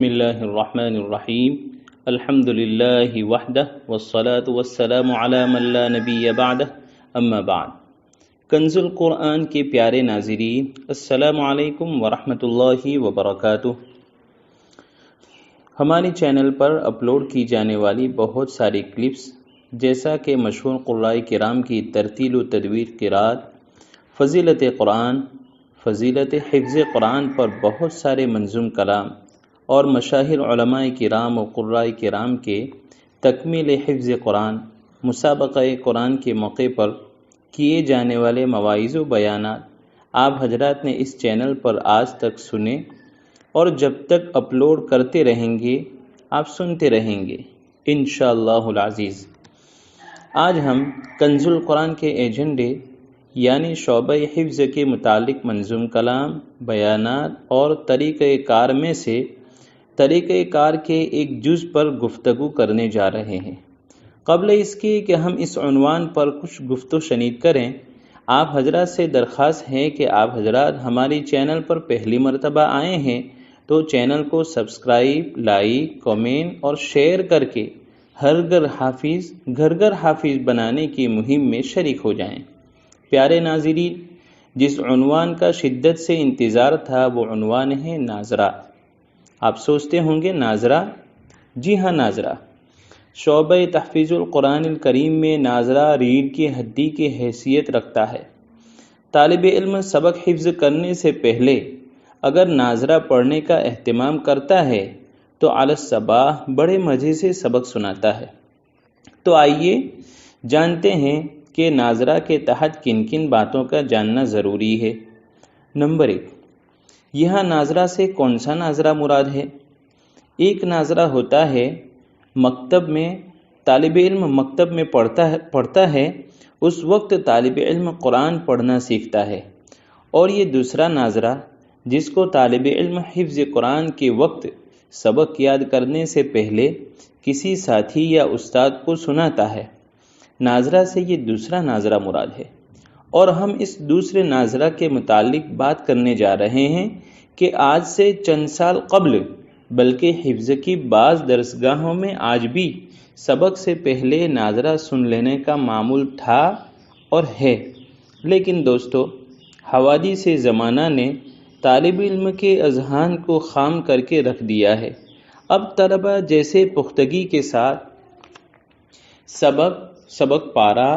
بسم اللہ الرحمن الرحیم الحمد للہ وحدہ والصلاة والسلام علی من لا نبی بعدہ اما بعد۔ کنز القرآن کے پیارے ناظرین، السلام علیکم ورحمۃ اللہ وبرکاتہ۔ ہمارے چینل پر اپلوڈ کی جانے والی بہت ساری کلپس جیسا کہ مشہور قراء کرام کی ترتیل و تدویر قرات، فضیلت قرآن، فضیلت حفظ قرآن پر بہت سارے منظوم کلام اور مشاہیر علماء کرام و قراء کرام کے تکمیل حفظ قرآن، مسابقہ قرآن کے موقع پر کیے جانے والے مواعظ و بیانات آپ حضرات نے اس چینل پر آج تک سنے اور جب تک اپلوڈ کرتے رہیں گے آپ سنتے رہیں گے انشاءاللہ العزیز۔ آج ہم کنز القرآن کے ایجنڈے یعنی شعبہ حفظ کے متعلق منظوم کلام، بیانات اور طریقہ کار میں سے طریقہ کار کے ایک جز پر گفتگو کرنے جا رہے ہیں۔ قبل اس کے کہ ہم اس عنوان پر کچھ گفت و شنید کریں، آپ حضرات سے درخواست ہے کہ آپ حضرات ہماری چینل پر پہلی مرتبہ آئے ہیں تو چینل کو سبسکرائب، لائک، کمنٹ اور شیئر کر کے ہر گھر حافظ گھر گھر حافظ بنانے کی مہم میں شریک ہو جائیں۔ پیارے ناظرین، جس عنوان کا شدت سے انتظار تھا وہ عنوان ہے ناظرہ۔ آپ سوچتے ہوں گے ناظرہ؟ جی ہاں، ناظرہ شعبہ تحفیظ القرآن الکریم میں ناظرہ ریڑھ کی ہڈی کی حیثیت رکھتا ہے۔ طالب علم سبق حفظ کرنے سے پہلے اگر ناظرہ پڑھنے کا اہتمام کرتا ہے تو علی الصباح بڑے مزے سے سبق سناتا ہے۔ تو آئیے جانتے ہیں کہ ناظرہ کے تحت کن کن باتوں کا جاننا ضروری ہے۔ نمبر 1، یہاں ناظرہ سے کون سا ناظرہ مراد ہے؟ ایک ناظرہ ہوتا ہے مکتب میں، طالب علم مکتب میں پڑھتا ہے، اس وقت طالب علم قرآن پڑھنا سیکھتا ہے، اور یہ دوسرا ناظرہ جس کو طالب علم حفظ قرآن کے وقت سبق یاد کرنے سے پہلے کسی ساتھی یا استاد کو سناتا ہے۔ ناظرہ سے یہ دوسرا ناظرہ مراد ہے، اور ہم اس دوسرے ناظرہ کے متعلق بات کرنے جا رہے ہیں کہ آج سے چند سال قبل بلکہ حفظ کی بعض درسگاہوں میں آج بھی سبق سے پہلے ناظرہ سن لینے کا معمول تھا اور ہے، لیکن دوستو حوادث زمانہ نے طالب علم کے اذہان کو خام کر کے رکھ دیا ہے۔ اب طلبہ جیسے پختگی کے ساتھ سبق پارا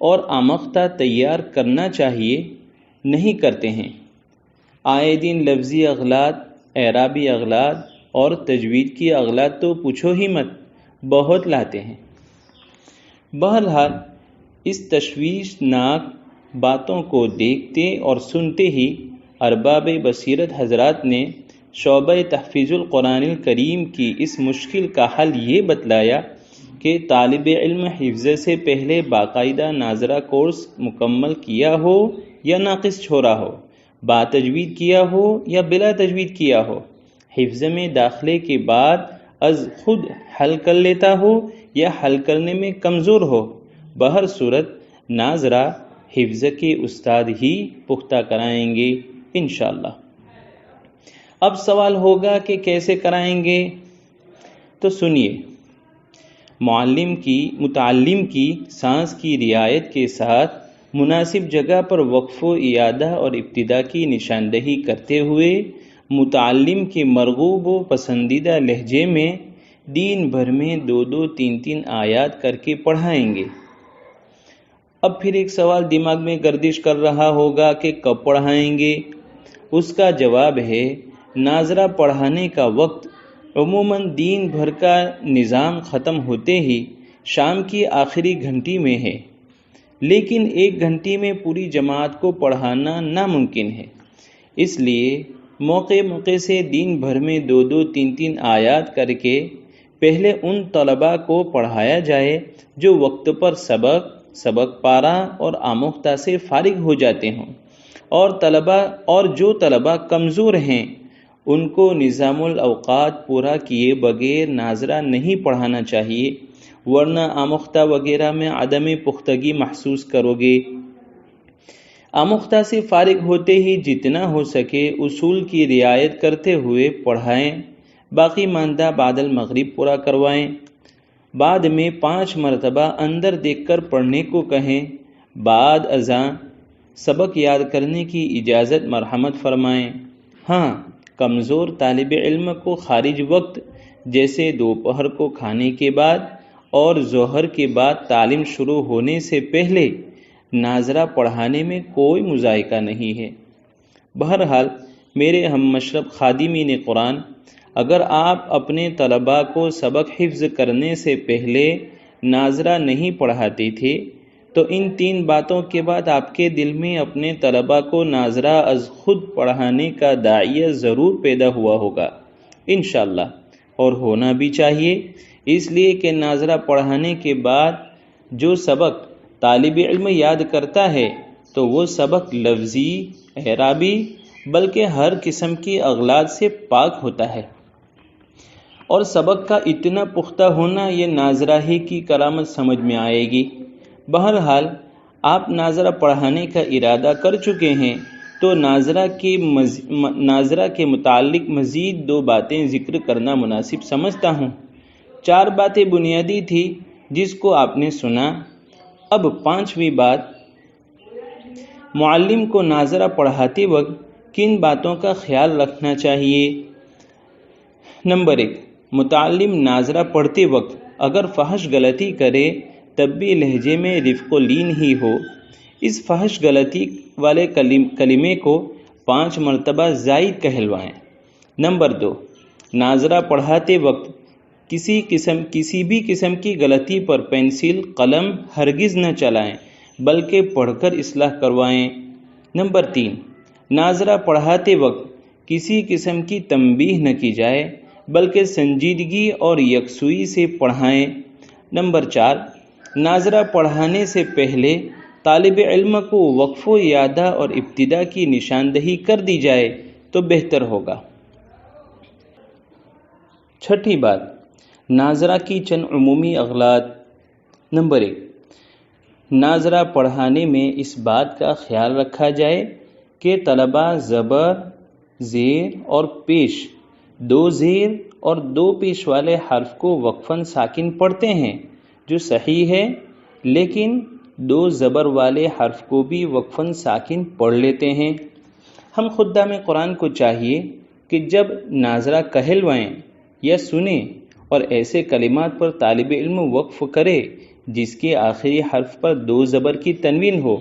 اور آموختہ تیار کرنا چاہیے نہیں کرتے ہیں۔ آئے دن لفظی اغلاط، اعرابی اغلاط اور تجوید کی اغلاط تو پوچھو ہی مت، بہت لاتے ہیں۔ بہرحال اس تشویشناک باتوں کو دیکھتے اور سنتے ہی ارباب بصیرت حضرات نے شعبہ تحفیظ القرآن الکریم کی اس مشکل کا حل یہ بتلایا کہ طالب علم حفظ سے پہلے باقاعدہ ناظرہ کورس مکمل کیا ہو یا ناقص چھوڑا ہو، با تجوید کیا ہو یا بلا تجوید کیا ہو، حفظ میں داخلے کے بعد از خود حل کر لیتا ہو یا حل کرنے میں کمزور ہو، بہر صورت ناظرہ حفظ کے استاد ہی پختہ کرائیں گے انشاءاللہ۔ اب سوال ہوگا کہ کیسے کرائیں گے؟ تو سنیے، متعلم کی سانس کی رعایت کے ساتھ مناسب جگہ پر وقف و اعادہ اور ابتدا کی نشاندہی کرتے ہوئے متعلم کے مرغوب و پسندیدہ لہجے میں دن بھر میں 2-3 آیات کر کے پڑھائیں گے۔ اب پھر ایک سوال دماغ میں گردش کر رہا ہوگا کہ کب پڑھائیں گے؟ اس کا جواب ہے ناظرہ پڑھانے کا وقت عموماً دن بھر کا نظام ختم ہوتے ہی شام کی آخری گھنٹی میں ہے، لیکن 1 گھنٹی میں پوری جماعت کو پڑھانا ناممکن ہے، اس لیے موقع سے دن بھر میں 2-3 آیات کر کے پہلے ان طلباء کو پڑھایا جائے جو وقت پر سبق پارا اور آموختہ سے فارغ ہو جاتے ہوں، اور جو طلباء کمزور ہیں ان کو نظام الاوقات پورا کیے بغیر ناظرہ نہیں پڑھانا چاہیے، ورنہ آموختہ وغیرہ میں عدم پختگی محسوس کرو گے۔ آموختہ سے فارغ ہوتے ہی جتنا ہو سکے اصول کی رعایت کرتے ہوئے پڑھائیں، باقی ماندہ بعد المغرب پورا کروائیں۔ بعد میں 5 مرتبہ اندر دیکھ کر پڑھنے کو کہیں۔ بعد اذان سبق یاد کرنے کی اجازت مرحمت فرمائیں۔ ہاں، کمزور طالب علم کو خارج وقت جیسے دوپہر کو کھانے کے بعد اور ظہر کے بعد تعلیم شروع ہونے سے پہلے ناظرہ پڑھانے میں کوئی مذائقہ نہیں ہے۔ بہرحال میرے ہم مشرب خادمین قرآن، اگر آپ اپنے طلباء کو سبق حفظ کرنے سے پہلے ناظرہ نہیں پڑھاتے تھے تو ان 3 باتوں کے بعد آپ کے دل میں اپنے طلباء کو ناظرہ از خود پڑھانے کا داعیہ ضرور پیدا ہوا ہوگا انشاءاللہ، اور ہونا بھی چاہیے، اس لیے کہ ناظرہ پڑھانے کے بعد جو سبق طالب علم یاد کرتا ہے تو وہ سبق لفظی، اعرابی بلکہ ہر قسم کی اغلاط سے پاک ہوتا ہے، اور سبق کا اتنا پختہ ہونا یہ ناظرہ ہی کی کرامت سمجھ میں آئے گی۔ بہرحال آپ ناظرہ پڑھانے کا ارادہ کر چکے ہیں تو ناظرہ کے متعلق مزید 2 باتیں ذکر کرنا مناسب سمجھتا ہوں۔ 4 باتیں بنیادی تھی جس کو آپ نے سنا، اب 5ویں بات، معلم کو ناظرہ پڑھاتے وقت کن باتوں کا خیال رکھنا چاہیے؟ نمبر 1، متعلم ناظرہ پڑھتے وقت اگر فحش غلطی کرے تب بھی لہجے میں رفق و لین ہی ہو، اس فحش غلطی والے کلمے کو 5 مرتبہ زائد کہلوائیں۔ نمبر 2، ناظرہ پڑھاتے وقت کسی بھی قسم کی غلطی پر پینسل قلم ہرگز نہ چلائیں بلکہ پڑھ کر اصلاح کروائیں۔ نمبر 3، ناظرہ پڑھاتے وقت کسی قسم کی تنبیہ نہ کی جائے بلکہ سنجیدگی اور یکسوئی سے پڑھائیں۔ نمبر 4، ناظرہ پڑھانے سے پہلے طالب علم کو وقف و اعادہ اور ابتدا کی نشاندہی کر دی جائے تو بہتر ہوگا۔ 6ٹھی بات، ناظرہ کی چند عمومی اغلاط۔ نمبر 1، ناظرہ پڑھانے میں اس بات کا خیال رکھا جائے کہ طلباء زبر، زیر اور پیش، 2 زیر اور 2 پیش والے حرف کو وقفاً ساکن پڑھتے ہیں جو صحیح ہے، لیکن 2 زبر والے حرف کو بھی وقفاً ساکن پڑھ لیتے ہیں۔ ہم خدام قرآن کو چاہیے کہ جب ناظرہ کہلوائیں یا سنیں اور ایسے کلمات پر طالب علم وقف کرے جس کے آخری حرف پر 2 زبر کی تنوین ہو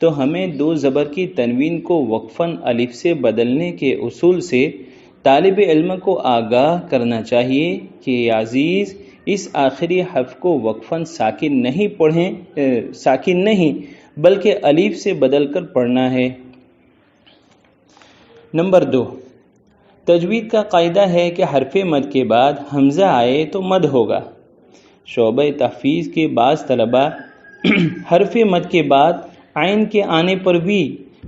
تو ہمیں 2 زبر کی تنوین کو وقفاً الف سے بدلنے کے اصول سے طالب علم کو آگاہ کرنا چاہیے کہ عزیز اس آخری حرف کو وقفاً ساکن نہیں بلکہ الف سے بدل کر پڑھنا ہے۔ نمبر 2، تجوید کا قاعدہ ہے کہ حرف مد کے بعد حمزہ آئے تو مد ہوگا۔ شعبہ تحفیظ کے بعض طلباء حرف مد کے بعد عین کے آنے پر بھی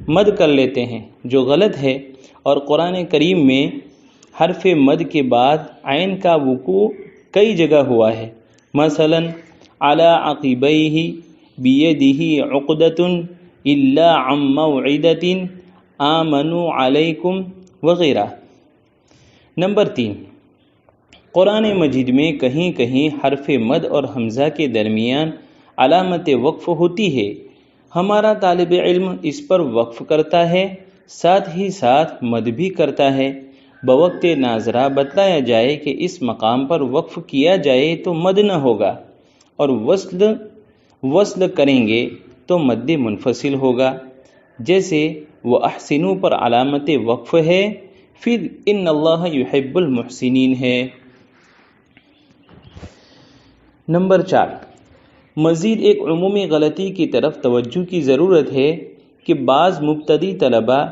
مد کر لیتے ہیں جو غلط ہے، اور قرآن کریم میں حرف مد کے بعد عین کا وقوع کئی جگہ ہوا ہے، مثلا علی عقبیہ بیدہ عقدۃ الا عن موعدۃ آمنوا علیکم وغیرہ۔ نمبر 3، قرآن مجید میں کہیں کہیں حرف مد اور حمزہ کے درمیان علامت وقف ہوتی ہے، ہمارا طالب علم اس پر وقف کرتا ہے، ساتھ ہی ساتھ مد بھی کرتا ہے۔ بوقت ناظرہ بتلایا جائے کہ اس مقام پر وقف کیا جائے تو مد نہ ہوگا، اور وصل کریں گے تو مد منفصل ہوگا، جیسے وَأَحْسِنُوا پر علامت وقف ہے، پھر ان اللہ یحب المحسنین ہے۔ نمبر 4، مزید ایک عمومی غلطی کی طرف توجہ کی ضرورت ہے کہ بعض مبتدی طلباء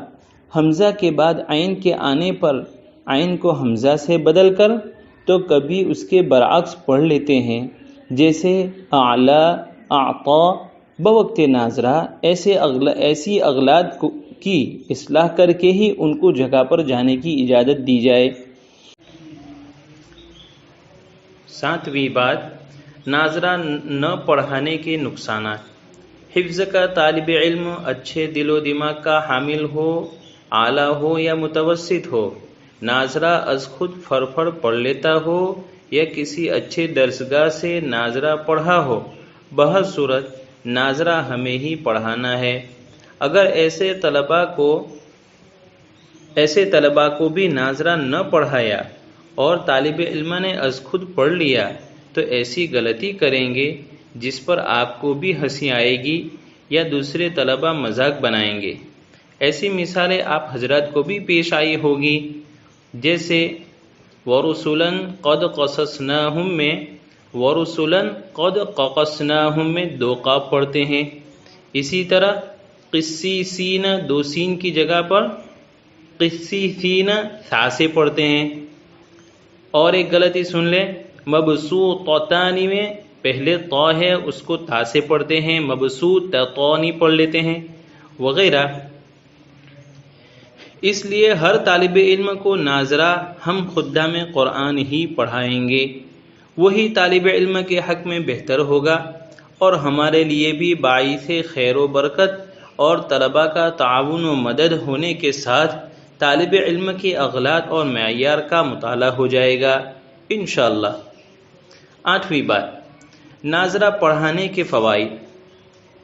حمزہ کے بعد عین کے آنے پر عین کو حمزہ سے بدل کر تو کبھی اس کے برعکس پڑھ لیتے ہیں، جیسے اعلیٰ، اعطا۔ بوقت ناظرہ ایسی اغلاط کی اصلاح کر کے ہی ان کو جگہ پر جانے کی اجازت دی جائے۔ 7ویں بات، ناظرہ نہ پڑھانے کے نقصانات۔ حفظ کا طالب علم اچھے دل و دماغ کا حامل ہو، اعلیٰ ہو یا متوسط ہو، ناظرہ از خود فرفر پڑھ لیتا ہو یا کسی اچھے درسگاہ سے ناظرہ پڑھا ہو، بہر صورت ناظرہ ہمیں ہی پڑھانا ہے۔ اگر ایسے طلباء کو بھی ناظرہ نہ پڑھایا اور طالب علم نے از خود پڑھ لیا تو ایسی غلطی کریں گے جس پر آپ کو بھی ہنسی آئے گی یا دوسرے طلباء مذاق بنائیں گے۔ ایسی مثالیں آپ حضرات کو بھی پیش آئی ہوگی، جیسے وَرُسُلًا قَدْ قَصَصْنَاهُمْ میں وَرُسُلًا قَدْ قَصَصْنَاهُمْ میں 2 قاف پڑھتے ہیں۔ اسی طرح قسیسین 2 سین کی جگہ پر قسیسین ثا سے پڑھتے ہیں۔ اور ایک غلطی سن لیں، مبسوطتان میں پہلے طا ہے اس کو تا سے پڑھتے ہیں، مبسوطتان پڑھ لیتے ہیں وغیرہ۔ اس لیے ہر طالب علم کو ناظرہ ہم خدام قرآن ہی پڑھائیں گے، وہی طالب علم کے حق میں بہتر ہوگا اور ہمارے لیے بھی باعث خیر و برکت اور طلباء کا تعاون و مدد ہونے کے ساتھ طالب علم کے اغلاط اور معیار کا مطالعہ ہو جائے گا انشاءاللہ۔ 8ویں بات، ناظرہ پڑھانے کے فوائد۔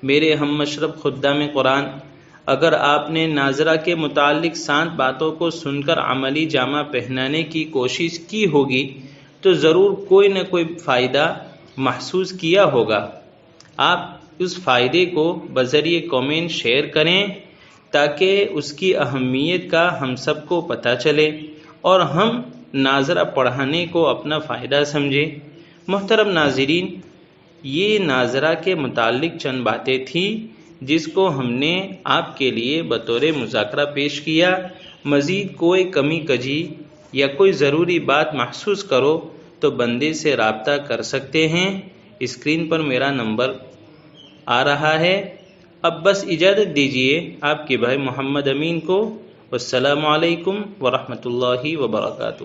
میرے ہم مشرب خدام قرآن، اگر آپ نے ناظرہ کے متعلق 7 باتوں کو سن کر عملی جامہ پہنانے کی کوشش کی ہوگی تو ضرور کوئی نہ کوئی فائدہ محسوس کیا ہوگا۔ آپ اس فائدے کو بذریعہ کامنٹ شیئر کریں تاکہ اس کی اہمیت کا ہم سب کو پتہ چلے اور ہم ناظرہ پڑھانے کو اپنا فائدہ سمجھیں۔ محترم ناظرین، یہ ناظرہ کے متعلق چند باتیں تھیں جس کو ہم نے آپ کے لیے بطور مذاکرہ پیش کیا۔ مزید کوئی کمی کجی یا کوئی ضروری بات محسوس کرو تو بندے سے رابطہ کر سکتے ہیں، اسکرین پر میرا نمبر آ رہا ہے۔ اب بس اجازت دیجیے آپ کے بھائی محمد امین کو۔ والسلام علیکم ورحمۃ اللہ وبرکاتہ۔